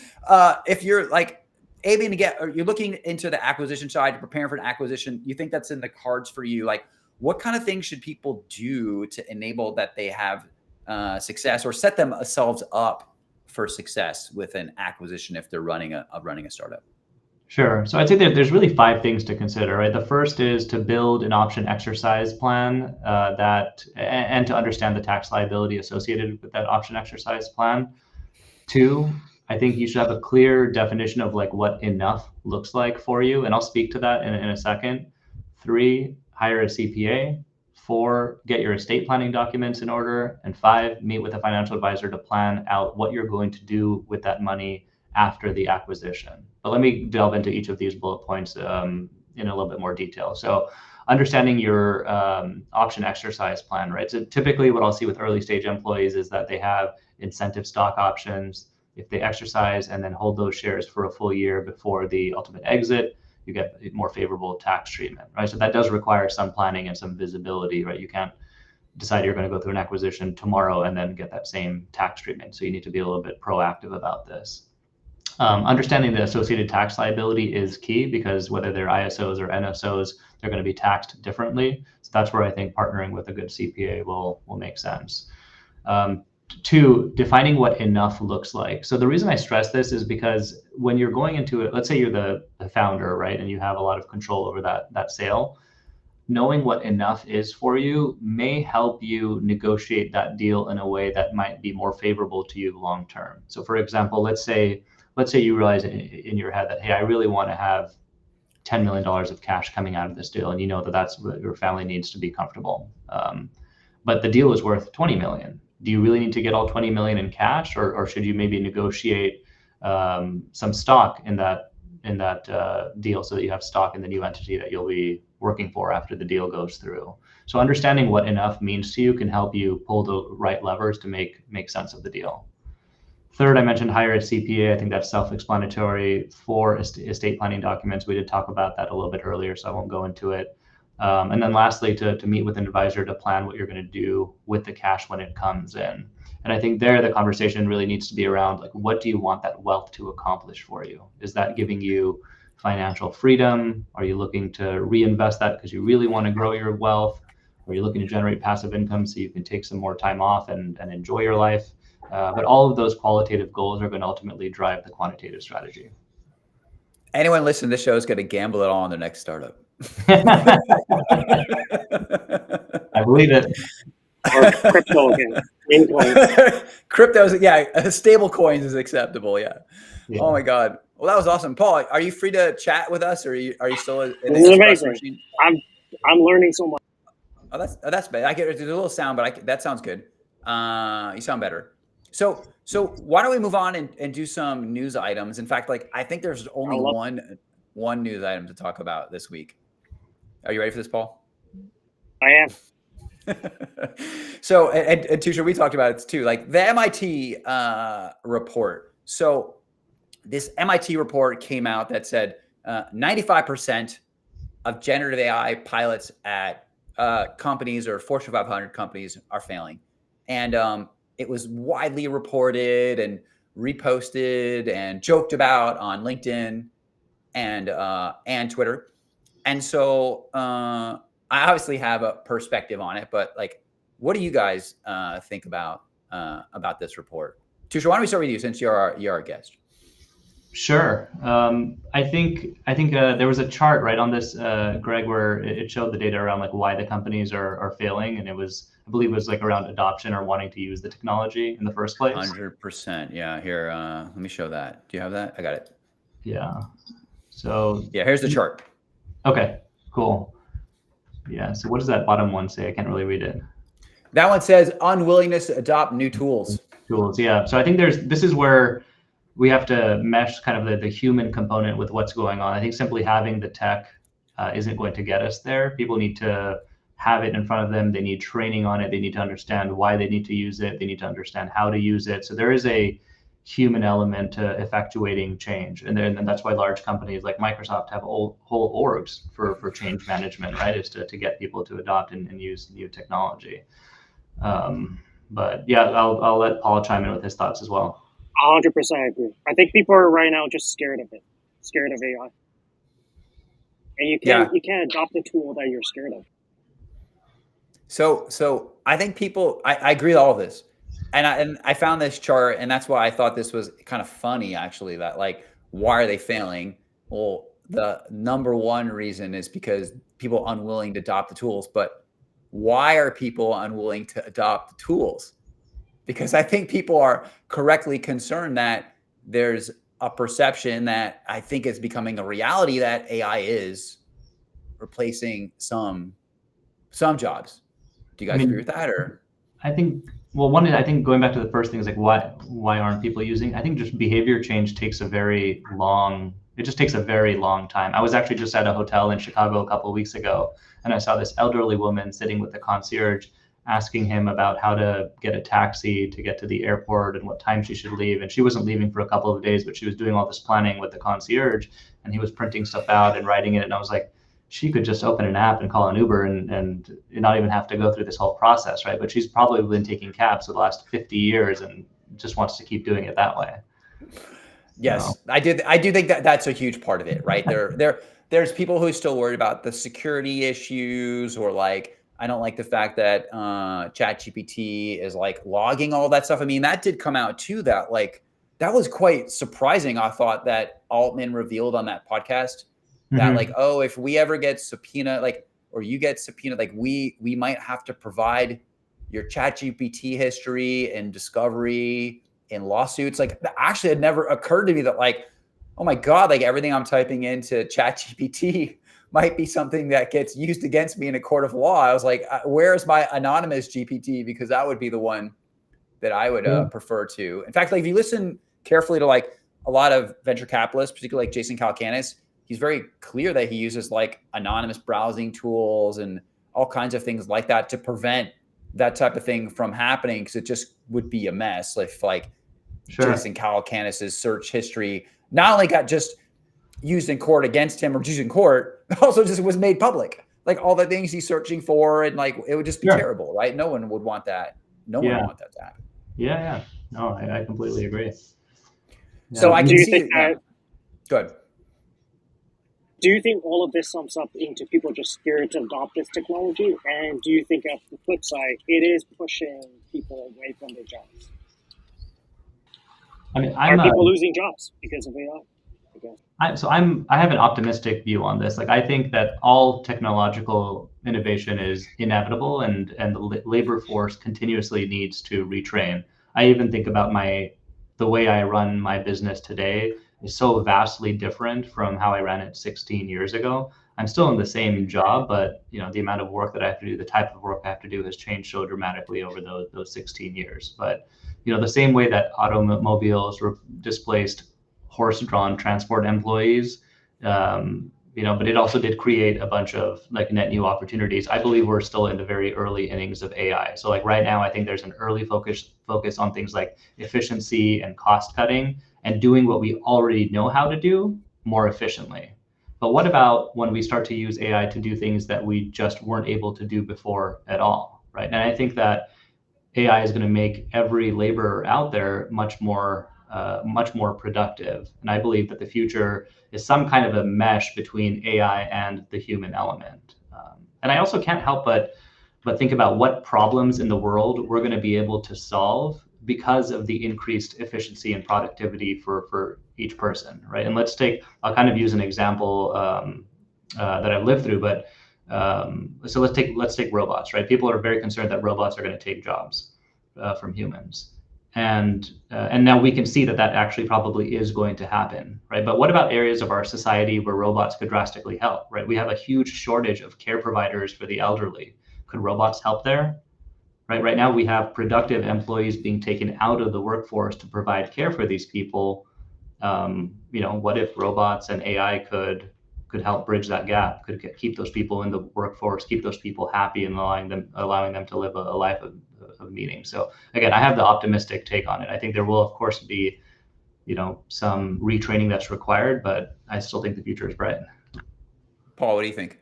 If you're like aiming to get, or you're looking into the acquisition side, preparing for an acquisition, you think that's in the cards for you? Like, what kind of things should people do to enable that they have success, or set themselves up for success with an acquisition if they're running a startup? Sure. So I'd say that there's really 5 things to consider, right? The first is to build an option exercise plan and to understand the tax liability associated with that option exercise plan. 2, I think you should have a clear definition of like what enough looks like for you, and I'll speak to that in a second. 3, hire a CPA. 4, get your estate planning documents in order. And 5, meet with a financial advisor to plan out what you're going to do with that money after the acquisition. But let me delve into each of these bullet points in a little bit more detail. So understanding your option exercise plan, right? So typically what I'll see with early stage employees is that they have incentive stock options. If they exercise and then hold those shares for a full year before the ultimate exit, you get more favorable tax treatment, right? So that does require some planning and some visibility, right? You can't decide you're going to go through an acquisition tomorrow and then get that same tax treatment. So you need to be a little bit proactive about this. Understanding the associated tax liability is key, because whether they're ISOs or NSOs, they're going to be taxed differently. So that's where I think partnering with a good CPA will make sense. 2, defining what enough looks like. So the reason I stress this is because when you're going into it, let's say you're the founder, right, and you have a lot of control over that sale, knowing what enough is for you may help you negotiate that deal in a way that might be more favorable to you long term. So for example, let's say you realize in your head that, hey, I really want to have $10 million of cash coming out of this deal, and you know that's what your family needs to be comfortable. But the deal is worth 20 million. Do you really need to get all 20 million in cash, or should you maybe negotiate some stock in that deal so that you have stock in the new entity that you'll be working for after the deal goes through? So understanding what enough means to you can help you pull the right levers to make sense of the deal. 3rd, I mentioned hire a CPA. I think that's self-explanatory. 4, estate planning documents. We did talk about that a little bit earlier, so I won't go into it. And then lastly, to meet with an advisor to plan what you're going to do with the cash when it comes in. And I think there the conversation really needs to be around like, what do you want that wealth to accomplish for you? Is that giving you financial freedom? Are you looking to reinvest that because you really want to grow your wealth? Or are you looking to generate passive income so you can take some more time off and enjoy your life? But all of those qualitative goals are going to ultimately drive the quantitative strategy. Anyone listening to this show is going to gamble it all on their next startup. I I believe it. Or crypto again, meme coins. Cryptos, yeah, stable coins is acceptable. Yeah. Yeah. Oh my God. Well, that was awesome, Paul. Are you free to chat with us, or are you still in the This is espresso amazing. machine? I'm learning so much. Oh, that's bad. I get there's a little sound, but that sounds good. You sound better. So why don't we move on and do some news items? In fact, like I think there's only one news item to talk about this week. Are you ready for this, Paul? I am. So, and Tushar, we talked about it too, like the MIT report. So this MIT report came out that said 95% of generative AI pilots at companies or Fortune 500 companies are failing. And it was widely reported and reposted and joked about on LinkedIn and Twitter. And so I obviously have a perspective on it, but like, what do you guys think about this report? Tushar, why don't we start with you since you're our guest? Sure. I think there was a chart right on this, Greg, where it showed the data around like why the companies are failing, and I believe it was like around adoption or wanting to use the technology in the first place. 100%. Yeah. Here, let me show that. Do you have that? I got it. Yeah. So yeah, here's the chart. Okay. Cool. Yeah. So what does that bottom one say? I can't really read it. That one says unwillingness to adopt new tools. Yeah. So I think this is where we have to mesh kind of the human component with what's going on. I think simply having the tech isn't going to get us there. People need to have it in front of them. They need training on it. They need to understand why they need to use it. They need to understand how to use it. So there is a human element to effectuating change. And that's why large companies like Microsoft have whole orgs for change management, right? Is to get people to adopt and use new technology. But yeah, I'll let Paul chime in with his thoughts as well. 100% agree. I think people are right now just scared of it, scared of AI. And you can't adopt a tool that you're scared of. So I think people, I agree with all of this. And I found this chart, and that's why I thought this was kind of funny, actually, that like, why are they failing? Well, the number one reason is because people are unwilling to adopt the tools. But why are people unwilling to adopt the tools? Because I think people are correctly concerned that there's a perception that I think is becoming a reality that AI is replacing some jobs. Do you guys agree with that? Or I think, well, I think going back to the first thing is like, why aren't people using? I think just behavior change takes a very long time. I was actually just at a hotel in Chicago a couple of weeks ago, and I saw this elderly woman sitting with the concierge asking him about how to get a taxi to get to the airport and what time she should leave. And she wasn't leaving for a couple of days, but she was doing all this planning with the concierge, and he was printing stuff out and writing it. And I was like, she could just open an app and call an Uber and not even have to go through this whole process, right? But she's probably been taking cabs for the last 50 years and just wants to keep doing it that way. Yes, so. I do think that that's a huge part of it, right? There's people who are still worried about the security issues, or like, I don't like the fact that ChatGPT is like logging all that stuff. I mean, that did come out too, that like, that was quite surprising. I thought that Altman revealed on that podcast that like, oh, if we ever get subpoena, like, or you get subpoena, like we might have to provide your ChatGPT history and discovery in lawsuits. Like, that actually had never occurred to me that like, oh my God, like everything I'm typing into ChatGPT might be something that gets used against me in a court of law. I was like, where's my anonymous GPT? Because that would be the one that I would prefer to. In fact, like if you listen carefully to like a lot of venture capitalists, particularly like Jason Calacanis, he's very clear that he uses like anonymous browsing tools and all kinds of things like that to prevent that type of thing from happening. Cause it just would be a mess if like Jason Calacanis's search history not only got just used in court against him or used in court, but also just was made public. Like all the things he's searching for, and like, it would just be terrible, right? No one would want that. No one would want that to happen. Yeah. No, I completely agree. So I can see that. Good. Do you think all of this sums up into people just scared to adopt this technology? And do you think at the flip side, it is pushing people away from their jobs? I mean, are people losing jobs because of AI? guess. I have an optimistic view on this. Like, I think that all technological innovation is inevitable, and the labor force continuously needs to retrain. I even think about the way I run my business today is so vastly different from how I ran it 16 years ago. I'm still in the same job, but the amount of work that I have to do, the type of work I have to do has changed so dramatically over those 16 years. But the same way that automobiles displaced horse-drawn transport employees, but it also did create a bunch of like net new opportunities. I believe we're still in the very early innings of AI. So like right now, I think there's an early focus on things like efficiency and cost cutting and doing what we already know how to do more efficiently. But what about when we start to use AI to do things that we just weren't able to do before at all, right? And I think that AI is going to make every laborer out there much more productive. And I believe that the future is some kind of a mesh between AI and the human element. And I also can't help but think about what problems in the world we're going to be able to solve because of the increased efficiency and productivity for each person, right? And I'll kind of use an example that I've lived through, but so let's take robots, right? People are very concerned that robots are going to take jobs from humans. And now we can see that actually probably is going to happen, right? But what about areas of our society where robots could drastically help, right? We have a huge shortage of care providers for the elderly. Could robots help there? Right now, we have productive employees being taken out of the workforce to provide care for these people. What if robots and AI could help bridge that gap? Could keep those people in the workforce, keep those people happy, and allowing them to live a life of meaning. So again, I have the optimistic take on it. I think there will, of course, be some retraining that's required, but I still think the future is bright. Paul, what do you think?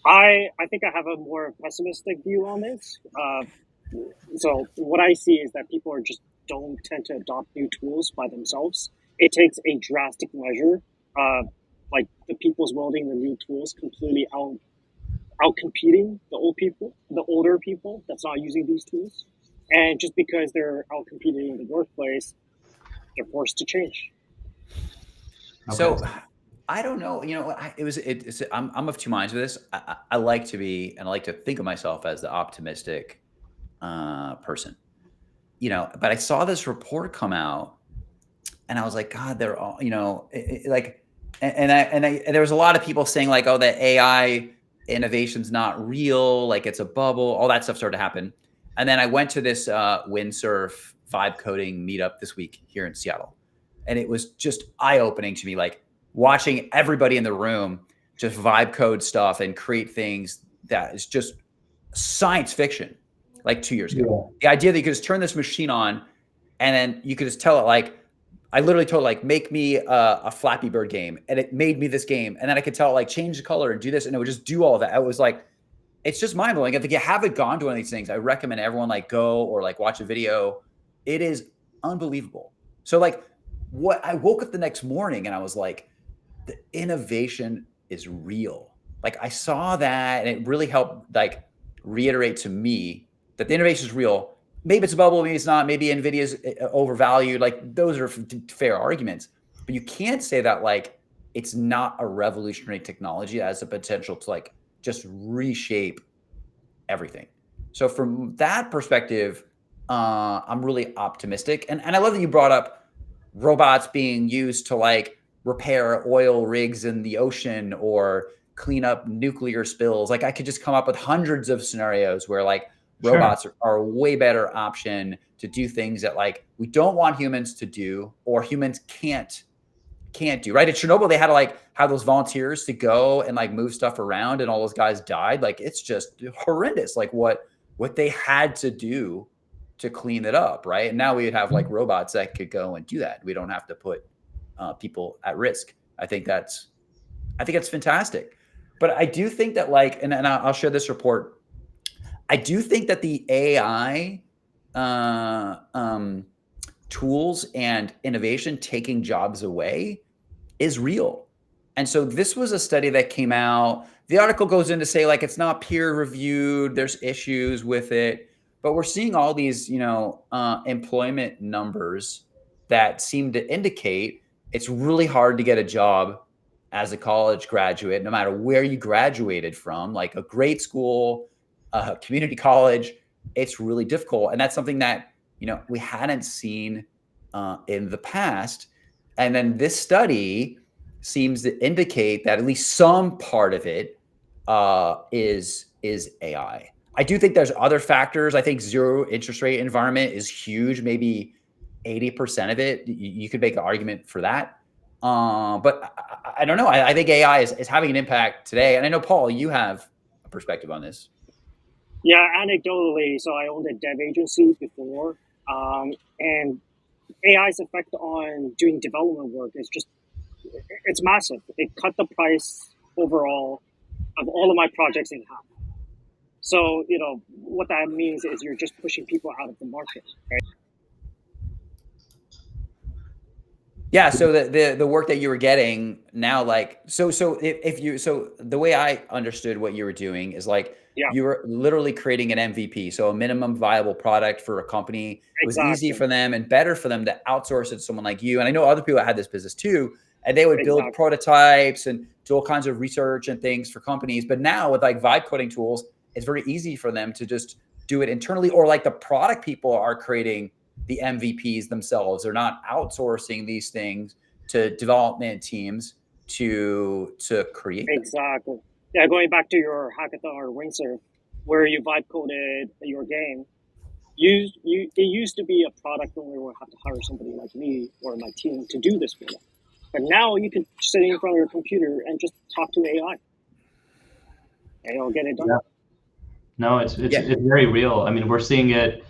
I think I have a more pessimistic view on this. So what I see is that people don't tend to adopt new tools by themselves. It takes a drastic measure, like the people's wielding the new tools completely out competing the older people that's not using these tools. And just because they're out competing in the workplace, they're forced to change. Okay. So I don't know. I'm of two minds with this. I like to be, and I like to think of myself as the optimistic person. But I saw this report come out, and I was like, God, they're all, like, and there was a lot of people saying like, oh, that AI innovation's not real, like it's a bubble. All that stuff started to happen, and then I went to this windsurf vibe coding meetup this week here in Seattle, and it was just eye opening to me, like watching everybody in the room just vibe code stuff and create things that is just science fiction. Like 2 years ago, the idea that you could just turn this machine on and then you could just tell it, like, I literally told it, like, make me a Flappy Bird game, and it made me this game. And then I could tell it, like, change the color and do this, and it would just do all of that. I was like, it's just mind blowing. If you haven't gone to one of these things, I recommend everyone like go or like watch a video. It is unbelievable. So like, I woke up the next morning and I was like, the innovation is real. Like I saw that, and it really helped like reiterate to me that the innovation is real. Maybe it's a bubble, maybe it's not. Maybe NVIDIA's overvalued. Like those are fair arguments, but you can't say that like it's not a revolutionary technology that has the potential to like just reshape everything. So from that perspective, I'm really optimistic, and I love that you brought up robots being used to like repair oil rigs in the ocean or clean up nuclear spills. Like I could just come up with hundreds of scenarios where like robots are a way better option to do things that like we don't want humans to do, or humans can't do. Right at Chernobyl, they had to like have those volunteers to go and like move stuff around, and all those guys died. Like it's just horrendous, like what they had to do to clean it up, right? And now we would have like robots that could go and do that. We don't have to put people at risk. I think that's fantastic. But I do think that like, and I'll share this report. I do think that the AI tools and innovation taking jobs away is real. And so this was a study that came out. The article goes in to say like it's not peer reviewed, there's issues with it, but we're seeing all these, employment numbers that seem to indicate it's really hard to get a job as a college graduate, no matter where you graduated from, like a grade school, a community college. It's really difficult, and that's something that we hadn't seen in the past. And then this study seems to indicate that at least some part of it is AI. I do think there's other factors. I think zero interest rate environment is huge. Maybe 80% of it, you could make an argument for that. But I don't know. I think AI is having an impact today. And I know, Paul, you have a perspective on this. Yeah, anecdotally, so I owned a dev agency before, and AI's effect on doing development work is just, it's massive. It cut the price overall of all of my projects in half. So, what that means is you're just pushing people out of the market, right? Yeah. So the work that you were getting now, like, so the way I understood what you were doing is like, Yeah, you were literally creating an MVP. So a minimum viable product for a company. It was easy exactly. for them and better for them to outsource it to someone like you. And I know other people that had this business too, and they would build Exactly. prototypes and do all kinds of research and things for companies. But now with like vibe coding tools, it's very easy for them to just do it internally, or like the product people are creating the MVPs themselves. They're not outsourcing these things to development teams to create them. Exactly. Yeah, going back to your hackathon or windsurf, where you vibe coded your game, it used to be a product owner would have to hire somebody like me or my team to do this for them. But now you can sit in front of your computer and just talk to AI, and it'll get it done. Yeah. No, it's very real. I mean, we're seeing it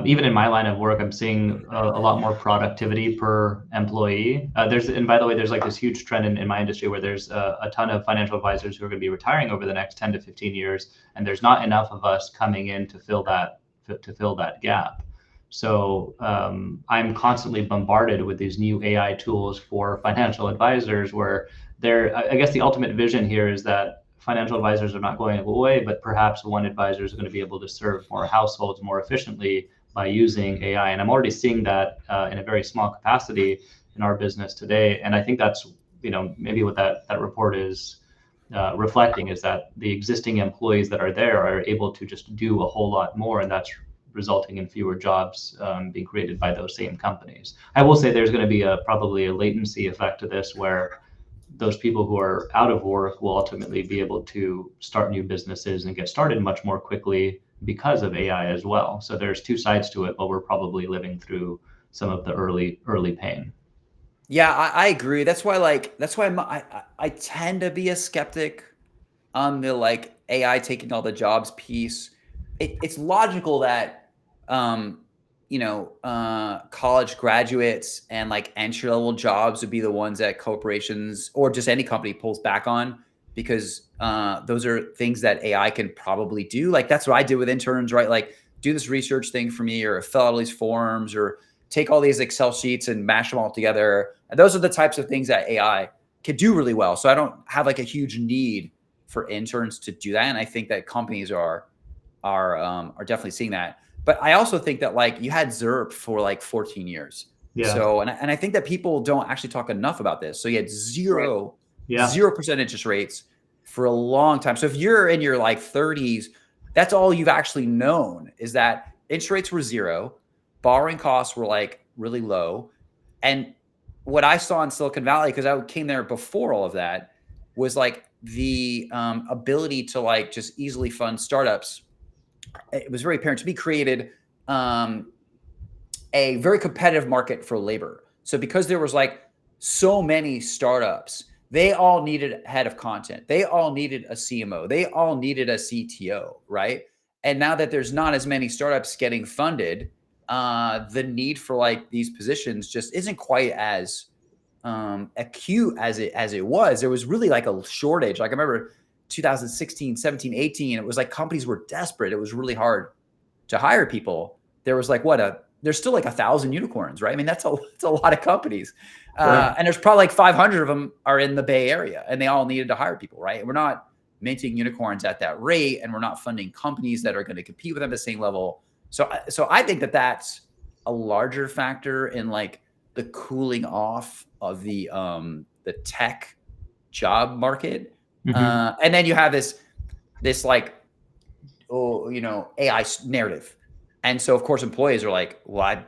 even in my line of work. I'm seeing a lot more productivity per employee. And by the way, there's like this huge trend in my industry where there's a ton of financial advisors who are going to be retiring over the next 10 to 15 years, and there's not enough of us coming in to fill that gap. So I'm constantly bombarded with these new AI tools for financial advisors, where I guess the ultimate vision here is that financial advisors are not going away, but perhaps one advisor is going to be able to serve more households more efficiently by using AI. And I'm already seeing that in a very small capacity in our business today. And I think that's, maybe what that report is reflecting, is that the existing employees that are there are able to just do a whole lot more, and that's resulting in fewer jobs being created by those same companies. I will say there's going to be probably a latency effect to this, where those people who are out of work will ultimately be able to start new businesses and get started much more quickly because of AI as well. So there's two sides to it, but we're probably living through some of the early pain. Yeah, I agree. That's why I tend to be a skeptic on the like AI taking all the jobs piece. It's logical that college graduates and like entry level jobs would be the ones that corporations or just any company pulls back on, because those are things that AI can probably do. Like that's what I did with interns, right? Like do this research thing for me, or fill out all these forms, or take all these Excel sheets and mash them all together. And those are the types of things that AI could do really well. So I don't have like a huge need for interns to do that. And I think that companies are definitely seeing that. But I also think that like you had ZERP for like 14 years. Yeah. So, and I think that people don't actually talk enough about this. So you had 0% interest rates for a long time. So if you're in your like 30s, that's all you've actually known, is that interest rates were 0, borrowing costs were like really low. And what I saw in Silicon Valley, because I came there before all of that, was like the ability to like just easily fund startups. It was very apparent to me, created a very competitive market for labor. So because there was like so many startups, they all needed a head of content. They all needed a CMO. They all needed a CTO, right? And now that there's not as many startups getting funded, the need for like these positions just isn't quite as acute as it was. There was really like a shortage. Like I remember 2016, 17, 18, it was like companies were desperate. It was really hard to hire people. There was like there's still like 1,000 unicorns, right? I mean, that's a lot of companies. And there's probably like 500 of them are in the Bay Area, and they all needed to hire people, right? And we're not minting unicorns at that rate, and we're not funding companies that are going to compete with them at the same level. So I think that that's a larger factor in like the cooling off of the tech job market. And then you have this like, AI narrative. And so of course employees are like, well,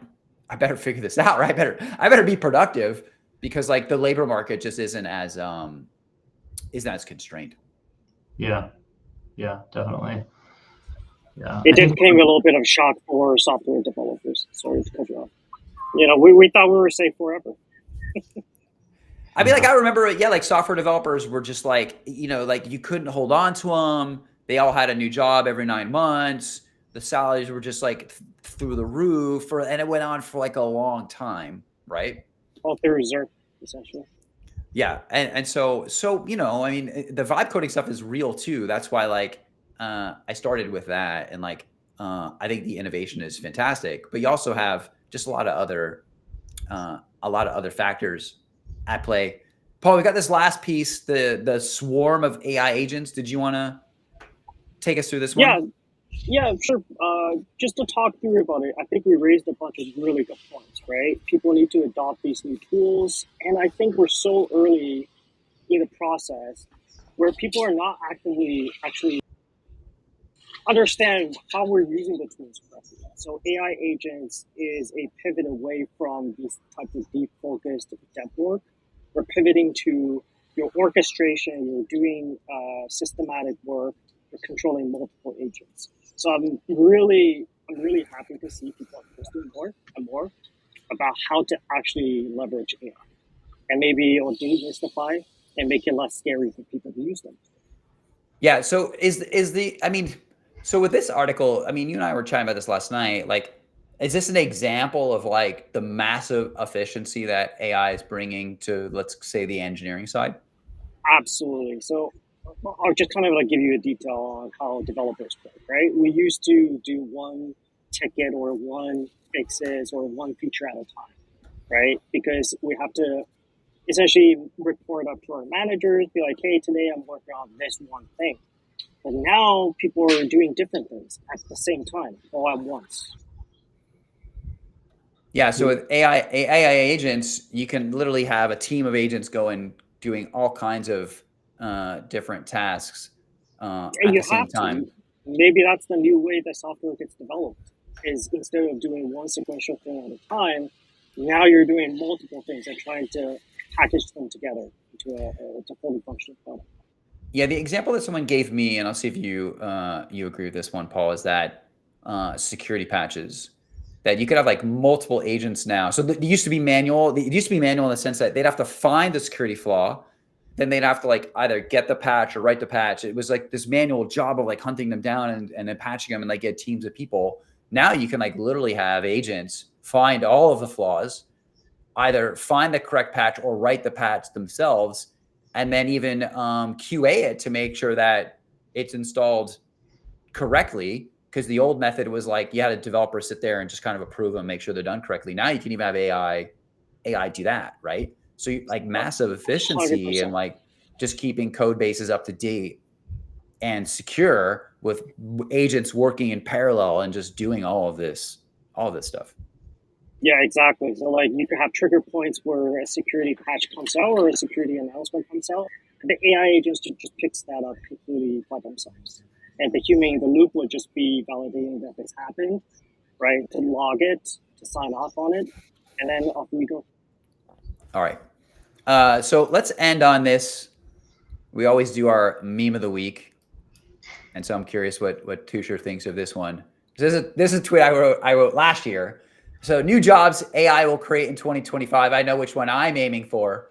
I better figure this out, right? I better be productive, because like the labor market just isn't as constrained. Yeah, definitely. Yeah, It did came a little bit of shock for software developers. Sorry to cut you off. We thought we were safe forever. I mean, like, I remember, like software developers were just like, like you couldn't hold on to them. They all had a new job every 9 months. The salaries were just like through the roof, and it went on for like a long time, right? All through reserve, essentially. Yeah, and so I mean, the vibe coding stuff is real too. That's why like I started with that, and like I think the innovation is fantastic, but you also have just a lot of other factors at play. Paul, we got this last piece, the swarm of AI agents. Did you want to take us through this one? Yeah, sure. Just to talk through about it, I think we raised a bunch of really good points, right? People need to adopt these new tools, and I think we're so early in the process where people are not actively actually understand how we're using the tools correctly. So AI agents is a pivot away from these types of deep focused dev work. We're pivoting to your orchestration, you're doing systematic work, you're controlling multiple agents. So I'm really happy to see people posting more and more about how to actually leverage AI. And maybe it'll demystify and make it less scary for people to use them. Yeah. So so with this article, I mean, you and I were chatting about this last night. Like, is this an example of like the massive efficiency that AI is bringing to, let's say, the engineering side? Absolutely. So I'll just kind of like give you a detail on how developers work, right? We used to do one ticket or one fixes or one feature at a time, right? Because we have to essentially report up to our managers, be like, hey, today I'm working on this one thing. But now people are doing different things at the same time, all at once. Yeah. So with AI agents, you can literally have a team of agents going doing all kinds of different tasks And at you the same have time. to. Maybe that's the new way that software gets developed. Is instead of doing one sequential thing at a time, now you're doing multiple things and trying to package them together into a fully functional product. Yeah, the example that someone gave me, and I'll see if you you agree with this one, Paul, is that security patches. That you could have like multiple agents now. So it used to be manual. It used to be manual in the sense that they'd have to find the security flaw, then they'd have to like either get the patch or write the patch. It was like this manual job of like hunting them down and then patching them and like get teams of people. Now you can like literally have agents find all of the flaws, either find the correct patch or write the patch themselves, and then even QA it to make sure that it's installed correctly. Because the old method was like you had a developer sit there and just kind of approve them, make sure they're done correctly. Now you can even have AI do that, right? So like massive efficiency 100%. and like just keeping code bases up to date and secure with agents working in parallel and just doing all this stuff. Yeah, exactly. So like you could have trigger points where a security patch comes out or a security announcement comes out. And the AI agents just picks that up completely by themselves. And the human in the loop would just be validating that this happened, right? To log it, to sign off on it, and then off we go. All right. So let's end on this. We always do our meme of the week. And so I'm curious what Tushar thinks of this one. This is a tweet I wrote last year. So new jobs AI will create in 2025. I know which one I'm aiming for.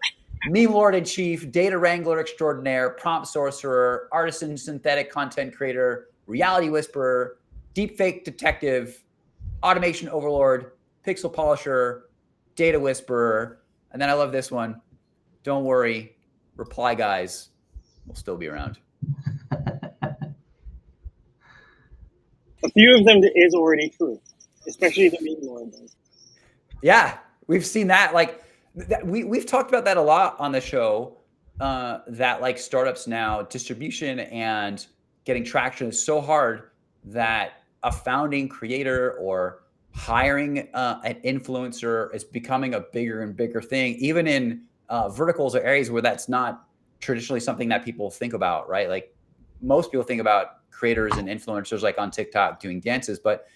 Meme lord in chief, data wrangler extraordinaire, prompt sorcerer, artisan synthetic content creator, reality whisperer, deepfake detective, automation overlord, pixel polisher, data whisperer. And then I love this one. Don't worry, reply guys will still be around. A few of them is already true, especially the meme lord ones. Yeah, we've seen that. Like we've talked about that a lot on the show. That like startups now, distribution and getting traction is so hard that a founding creator or hiring an influencer is becoming a bigger and bigger thing, even in verticals or areas where that's not traditionally something that people think about, right? Like most people think about creators and influencers like on TikTok doing dances, but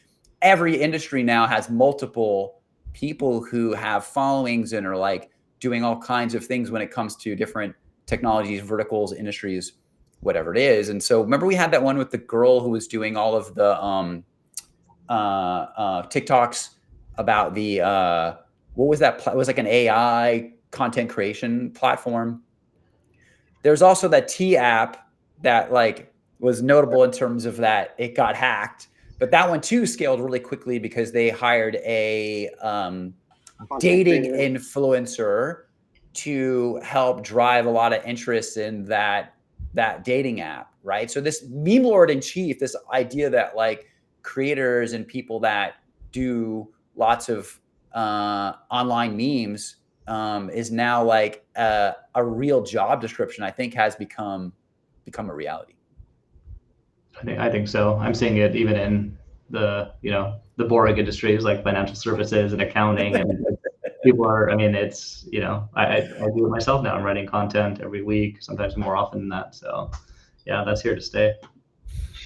every industry now has multiple people who have followings and are like doing all kinds of things when it comes to different technologies, verticals, industries, whatever it is. And so remember we had that one with the girl who was doing all of the TikToks about the what was that? It was like an AI content creation platform. There's also that T app that like was notable in terms of that it got hacked, but that one too scaled really quickly because they hired a dating influencer to help drive a lot of interest in that dating app, right? So this meme lord in chief, this idea that like creators and people that do lots of online memes is now like a real job description, I think has become a reality. I think so. I'm seeing it even in the, the boring industries like financial services and accounting, and people are, I mean, it's, I do it myself now. I'm writing content every week, sometimes more often than that. So yeah, that's here to stay.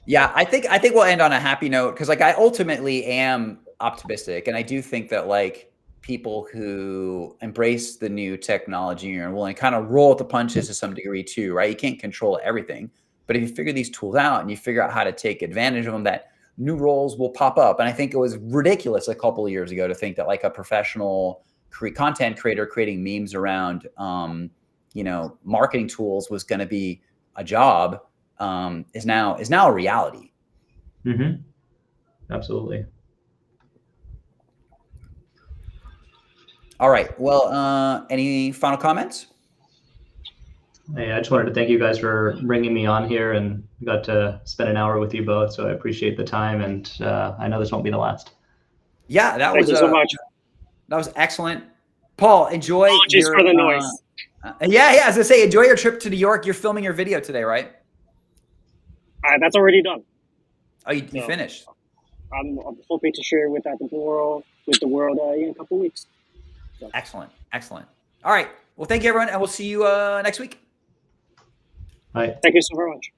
Yeah, I think we'll end on a happy note because like I ultimately am optimistic, and I do think that like people who embrace the new technology and are willing to kind of roll with the punches to some degree too, right? You can't control everything, but if you figure these tools out and you figure out how to take advantage of them, that new roles will pop up. And I think it was ridiculous a couple of years ago to think that like a professional content creator creating memes around, marketing tools was going to be a job. Is now a reality. Mm-hmm. Absolutely. All right. Well, any final comments? Hey, I just wanted to thank you guys for bringing me on here, and got to spend an hour with you both. So I appreciate the time, and I know this won't be the last. Yeah, Thank you so much. That was excellent. Paul, enjoy. Apologies for the noise. Yeah. As I say, enjoy your trip to New York. You're filming your video today, right? That's already done. Oh, you finished? I'm hoping to share with the world in a couple of weeks. So. Excellent. All right. Well, thank you, everyone, and we'll see you next week. Bye. Thank you so very much.